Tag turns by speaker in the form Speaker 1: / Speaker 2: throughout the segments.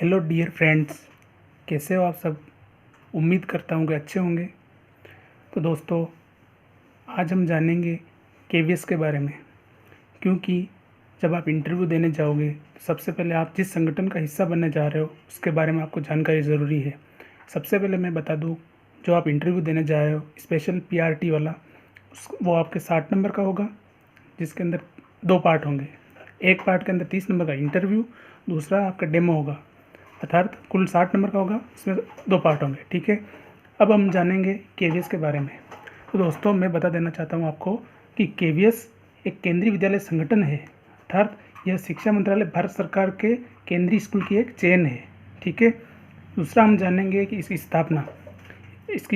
Speaker 1: Hello dear friends, कैसे हो आप सब। उम्मीद करता हूँ कि अच्छे होंगे। तो दोस्तों, आज हम जानेंगे केवीएस के बारे में, क्योंकि जब आप इंटरव्यू देने जाओगे तो सबसे पहले आप जिस संगठन का हिस्सा बनने जा रहे हो उसके बारे में आपको जानकारी ज़रूरी है। सबसे पहले मैं बता दूँ, जो आप इंटरव्यू देने जा रहे हो स्पेशल पीआरटी वाला, वो आपके 60 नंबर का होगा, जिसके अंदर 2 पार्ट होंगे। एक पार्ट के अंदर 30 नंबर का इंटरव्यू, दूसरा आपका डेमो होगा, अर्थात कुल 60 नंबर का होगा। इसमें 2 पार्ट होंगे, ठीक है। अब हम जानेंगे केवीएस के बारे में। तो दोस्तों, मैं बता देना चाहता हूँ आपको कि केवीएस एक केंद्रीय विद्यालय संगठन है, अर्थात यह शिक्षा मंत्रालय भारत सरकार के केंद्रीय स्कूल की एक चेन है, ठीक है। दूसरा हम जानेंगे कि इसकी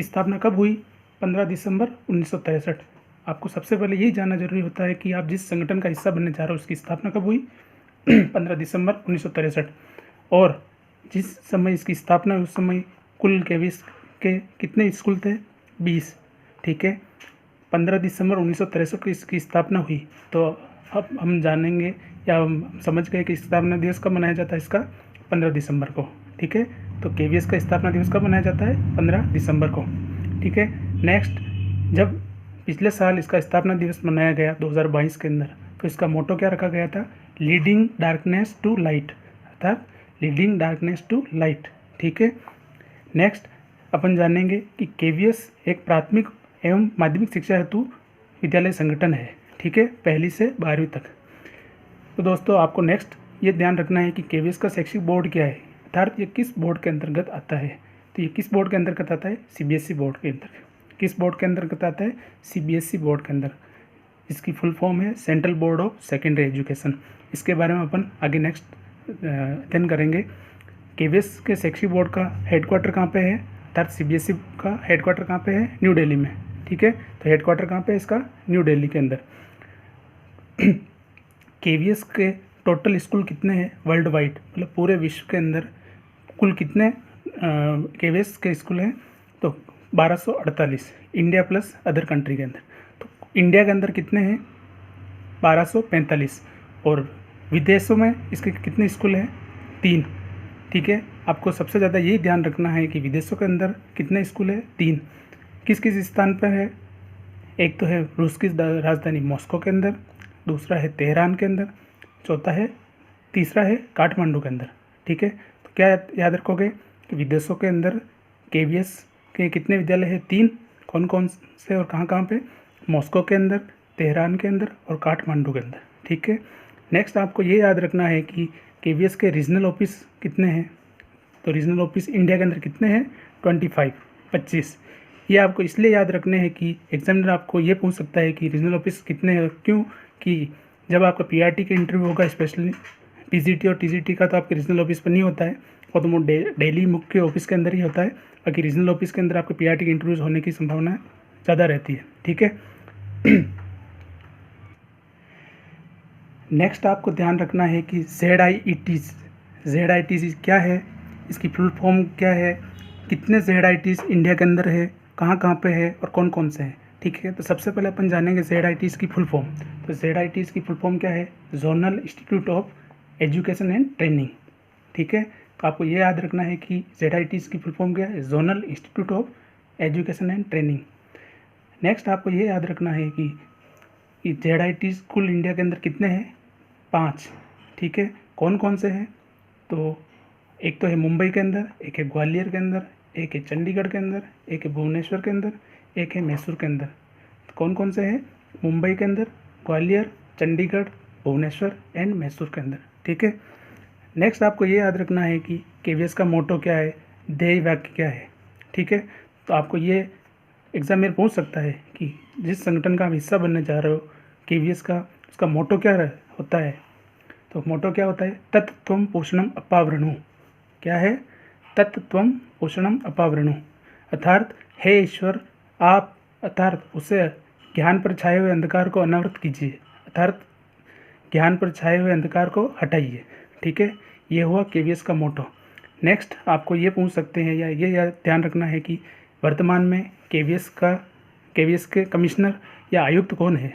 Speaker 1: स्थापना कब हुई। 15 दिसंबर 1963। आपको सबसे पहले यही जानना जरूरी होता है कि आप जिस संगठन का हिस्सा बनने जा रहे हो उसकी स्थापना कब हुई। 15 दिसंबर 1963। और जिस समय इसकी स्थापना हुई उस समय कुल केवीएस के कितने स्कूल थे? 20, ठीक है। 15 दिसंबर 1963 को इसकी स्थापना हुई। तो अब हम जानेंगे या हम समझ गए कि स्थापना दिवस कब मनाया जाता है इसका, 15 दिसंबर को, ठीक है। तो केवीएस का स्थापना दिवस कब मनाया जाता है? 15 दिसंबर को, ठीक है। नेक्स्ट, जब पिछले साल इसका स्थापना दिवस मनाया गया 2022 के अंदर, तो इसका मोटो क्या रखा गया था? लीडिंग डार्कनेस टू लाइट, अर्थात लीडिंग डार्कनेस टू लाइट, ठीक है। नेक्स्ट, अपन जानेंगे कि केवीएस एक प्राथमिक एवं माध्यमिक शिक्षा हेतु विद्यालय संगठन है, ठीक है, 1ली से 12वीं तक। तो दोस्तों, आपको नेक्स्ट ये ध्यान रखना है कि केवीएस का शैक्षिक बोर्ड क्या है, अर्थात ये किस बोर्ड के अंतर्गत आता है। तो ये किस बोर्ड के अंतर्गत आता है? सीबीएसई बोर्ड के अंतर्गत। किस बोर्ड के अंतर्गत आता है? सीबीएसई बोर्ड के अंदर। इसकी फुल फॉर्म है central board of secondary education. इसके बारे में अपन आगे नेक्स्ट अध्ययन करेंगे। केवीएस के शैक्षिक बोर्ड का हेडक्वार्टर कहाँ पे है, अर्थात सीबीएसई का हेडक्वार्टर कहाँ पे है? न्यू दिल्ली में, ठीक है। तो हेडक्वार्टर कहाँ पे है इसका? न्यू दिल्ली के अंदर। केवीएस के टोटल स्कूल कितने हैं वर्ल्ड वाइड, मतलब पूरे विश्व के अंदर कुल कितने केवीएस के स्कूल हैं? तो 1248, इंडिया प्लस अदर कंट्री के अंदर। तो इंडिया के अंदर कितने हैं? 1245। और विदेशों में इसके कितने स्कूल हैं? 3, ठीक है। आपको सबसे ज़्यादा यही ध्यान रखना है कि विदेशों के अंदर कितने स्कूल है? 3। किस किस स्थान पर है? एक तो है रूस की राजधानी मॉस्को के अंदर, दूसरा है तेहरान के अंदर, तीसरा है काठमांडू के अंदर, ठीक है। तो क्या याद रखोगे कि विदेशों के अंदर केवीएस के कितने विद्यालय हैं? 3। कौन कौन से और कहाँ कहाँ पे? मॉस्को के अंदर, तेहरान के अंदर और काठमांडू के अंदर, ठीक है। नेक्स्ट, आपको ये याद रखना है कि केवीएस के रीजनल ऑफिस कितने हैं। तो रीजनल ऑफिस इंडिया के अंदर कितने हैं? 25। ये आपको इसलिए याद रखने हैं कि एग्जामिनर आपको ये पूछ सकता है कि रीजनल ऑफिस कितने हैं। क्यों? कि जब आपका पीआरटी का इंटरव्यू होगा, स्पेशली पीजीटी और टीजीटी का, तो आपके रीजनल ऑफिस पर नहीं होता है, वो तो डेली मुख्य ऑफिस के अंदर ही होता है। बाकी रीजनल ऑफिस के अंदर आपके पीआरटी के इंटरव्यूज होने की संभावना ज़्यादा रहती है, ठीक है। नेक्स्ट, आपको ध्यान रखना है कि ZIETs क्या है, इसकी फुल फॉर्म क्या है, कितने ZIETs इंडिया के अंदर है, कहाँ कहाँ पे है और कौन कौन से हैं, ठीक है। तो सबसे पहले अपन जानेंगे ZIETs की फुल फॉर्म। तो ZIETs की फुल फॉर्म क्या है? Zonal institute of education and training, ठीक है। तो आपको ये याद रखना है कि ZIETs की फुल फॉर्म क्या है? Zonal institute of education and training. Next, आपको ये याद रखना है कि ZIETs कुल इंडिया के अंदर कितने हैं? 5, ठीक है। कौन कौन से हैं? तो एक तो है मुंबई के अंदर, एक है ग्वालियर के अंदर, एक है चंडीगढ़ के अंदर, एक है भुवनेश्वर के अंदर, एक है मैसूर के अंदर। तो कौन कौन से हैं? मुंबई के अंदर, ग्वालियर, चंडीगढ़, भुवनेश्वर एंड मैसूर के अंदर, ठीक है। नेक्स्ट, आपको ये याद रखना है कि केवीएस का मोटो क्या है, ध्येय वाक्य क्या है, ठीक है। तो आपको ये एग्जाम में पूछ सकता है कि जिस संगठन का आप हिस्सा बनने जा रहे हो केवीएस का, उसका मोटो क्या होता है। तो मोटो क्या होता है? तत्त्वम पोषणम अपावृणु। क्या है? तत्त्वम पोषणम अपावृणु, अर्थात हे ईश्वर, आप अर्थात उसे ज्ञान पर छाए हुए अंधकार को अनावृत कीजिए, अर्थात ज्ञान पर छाए हुए अंधकार को हटाइए, ठीक है। ये हुआ केवीएस का मोटो। नेक्स्ट, आपको ये पूछ सकते हैं या ये ध्यान रखना है कि वर्तमान में केवीएस के कमिश्नर या आयुक्त कौन है।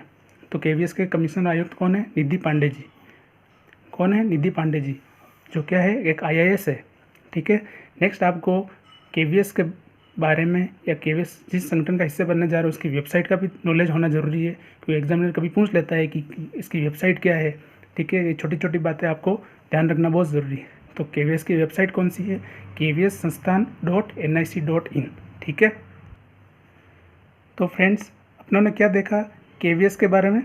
Speaker 1: तो केवीएस के कमिश्नर आयुक्त कौन है? निधि पांडे जी। कौन है? निधि पांडे जी, जो क्या है? एक आईएएस है, ठीक है। नेक्स्ट आपको केवीएस के बारे में या केवीएस जिस संगठन का हिस्से बनने जा रहे हो उसकी वेबसाइट का भी नॉलेज होना ज़रूरी है, क्योंकि एग्जामिनर कभी पूछ लेता है कि इसकी वेबसाइट क्या है। ठीक है, ये छोटी छोटी बातें आपको ध्यान रखना बहुत ज़रूरी है। तो केवीएस की वेबसाइट कौन सी है? kvssansthan.nic.in। ठीक है। तो फ्रेंड्स, अपनों ने क्या देखा केवीएस के बारे में?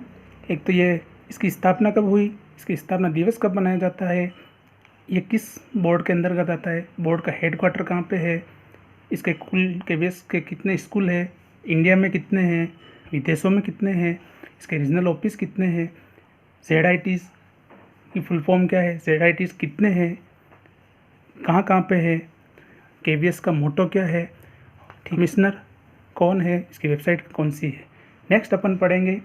Speaker 1: एक तो ये इसकी स्थापना कब हुई, इसकी स्थापना दिवस कब मनाया जाता है, ये किस बोर्ड के अंतर्गत आता है, बोर्ड का हेडक्वार्टर कहाँ पे है, इसके कुल केवीएस के कितने स्कूल हैं, इंडिया में कितने हैं, विदेशों में कितने हैं, इसके रीजनल ऑफिस कितने हैं, ZITs की फुल फॉर्म क्या है, ZITs कितने हैं, कहाँ कहाँ पे है, केवीएस का मोटो क्या है, कमिश्नर कौन है, इसकी वेबसाइट कौन सी है। नेक्स्ट अपन पढ़ेंगे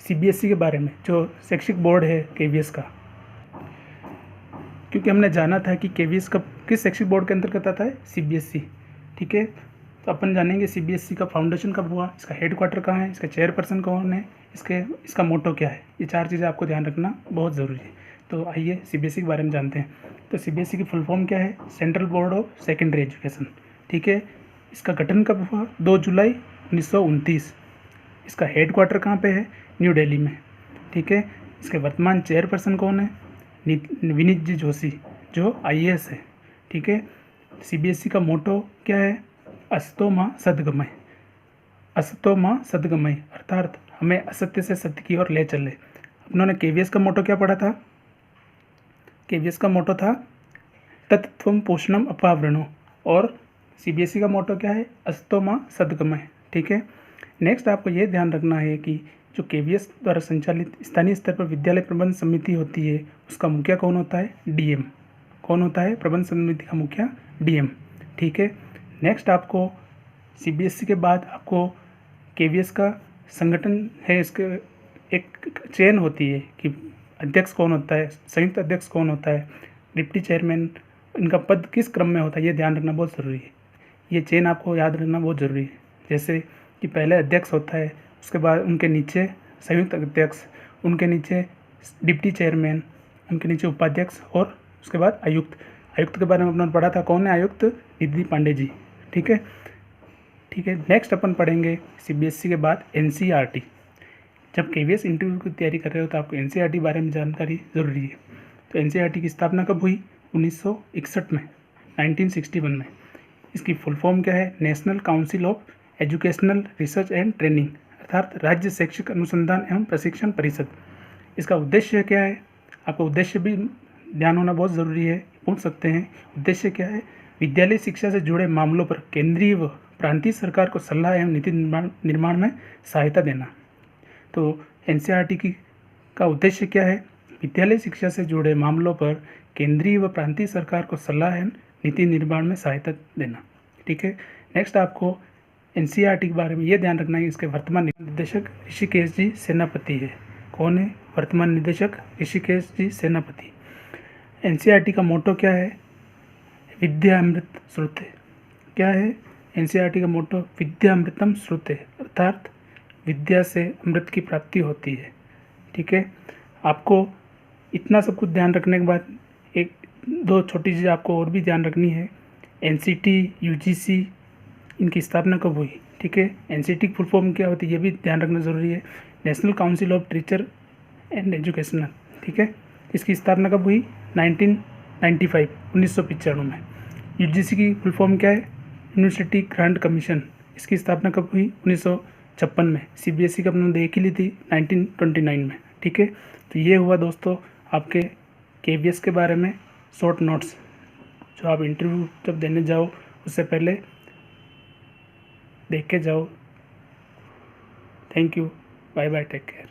Speaker 1: CBSE के बारे में, जो शैक्षिक बोर्ड है केवीएस का, क्योंकि हमने जाना था कि केवीएस का किस शैक्षिक बोर्ड के अंतर्गत आता है, CBSE। ठीक है, तो अपन जानेंगे CBSE का फाउंडेशन कब हुआ, इसका हेडक्वार्टर कहाँ है, इसका चेयरपर्सन कौन है, इसका मोटो क्या है। ये 4 चीज़ें आपको ध्यान रखना बहुत ज़रूरी है। तो आइए CBSE के बारे में जानते हैं। तो CBSE की फुल फॉर्म क्या है? Central board of secondary education. ठीक है, इसका गठन कब हुआ? 2 जुलाई 1929। इसका हेडक्वार्टर कहाँ पे है? न्यू दिल्ली में। ठीक है, इसके वर्तमान चेयरपर्सन कौन है? विनीत जी जोशी, जो IAS है। ठीक है, CBSE का मोटो क्या है? असतो मां सद्गमय। असतो मां सद्गमय अर्थात हमें असत्य से सत्य की ओर ले चले। अपनों ने केवीएस का मोटो क्या पढ़ा था? केवीएस का मोटो था तत्त्वम पोषणम अपावृणो, और CBSE का मोटो क्या है? असतो मां सद्गमय। ठीक है, नेक्स्ट आपको ये ध्यान रखना है कि जो केवीएस द्वारा संचालित स्थानीय स्तर पर विद्यालय प्रबंध समिति होती है, उसका मुखिया कौन होता है? DM। कौन होता है प्रबंध समिति का मुखिया? DM। ठीक है, नेक्स्ट आपको CBSE के बाद आपको केवीएस का संगठन है, इसके एक चेन होती है कि अध्यक्ष कौन होता है, संयुक्त अध्यक्ष कौन होता है, डिप्टी चेयरमैन, इनका पद किस क्रम में होता है, ये ध्यान रखना बहुत ज़रूरी है। ये चेन आपको याद रखना बहुत ज़रूरी है। जैसे कि पहले अध्यक्ष होता है, उसके बाद उनके नीचे संयुक्त अध्यक्ष, उनके नीचे डिप्टी चेयरमैन, उनके नीचे उपाध्यक्ष, और उसके बाद आयुक्त। आयुक्त के बारे में अपने पढ़ा था, कौन है आयुक्त? निधि पांडे जी। ठीक है, ठीक है। नेक्स्ट अपन पढ़ेंगे CBSE के बाद NCERT। जब केवीएस इंटरव्यू की तैयारी कर रहे हो तो आपको NCERT बारे में जानकारी ज़रूरी है। तो NCERT की स्थापना कब हुई? 1961 में, 1961 में। इसकी फुल फॉर्म क्या है? National council of educational research and training, अर्थात राज्य शैक्षिक अनुसंधान एवं प्रशिक्षण परिषद। इसका उद्देश्य क्या है? आपका उद्देश्य भी ध्यान होना बहुत ज़रूरी है, पूछ सकते हैं। उद्देश्य क्या है? विद्यालय शिक्षा से जुड़े मामलों पर केंद्रीय व प्रांतीय सरकार को सलाह एवं नीति निर्माण में सहायता देना। तो NCERT का उद्देश्य क्या है? विद्यालय शिक्षा से जुड़े मामलों पर केंद्रीय व प्रांतीय सरकार को सलाह एवं नीति निर्माण में सहायता देना। ठीक है, नेक्स्ट आपको NCERT के बारे में ये ध्यान रखना है, इसके वर्तमान निदेशक ऋषिकेश जी सेनापति है। कौन है वर्तमान निदेशक? ऋषिकेश जी सेनापति। NCERT का मोटो क्या है? विद्या अमृत श्रुते। क्या है NCERT का मोटो? विद्या अमृतम श्रुते, अर्थात विद्या से अमृत की प्राप्ति होती है। ठीक है, आपको इतना सब कुछ ध्यान रखने के बाद एक दो छोटी चीज़ आपको और भी ध्यान रखनी है। NCT, UGC, इनकी स्थापना कब हुई? ठीक है, NCT की फुल फॉर्म क्या होती है, ये भी ध्यान रखना ज़रूरी है। National council of teacher and educational. ठीक है, इसकी स्थापना कब हुई? 1995, 1995 में। UGC की फुल फॉर्म क्या है? University grant commission. इसकी स्थापना कब हुई? 1956 में। CBSE का अपने एक ही ली थी 1929 में। ठीक है, तो ये हुआ दोस्तों आपके KVS के बारे में शॉर्ट नोट्स, जो आप इंटरव्यू जब देने जाओ उससे पहले देख के जाओ। Thank you, bye bye, take care.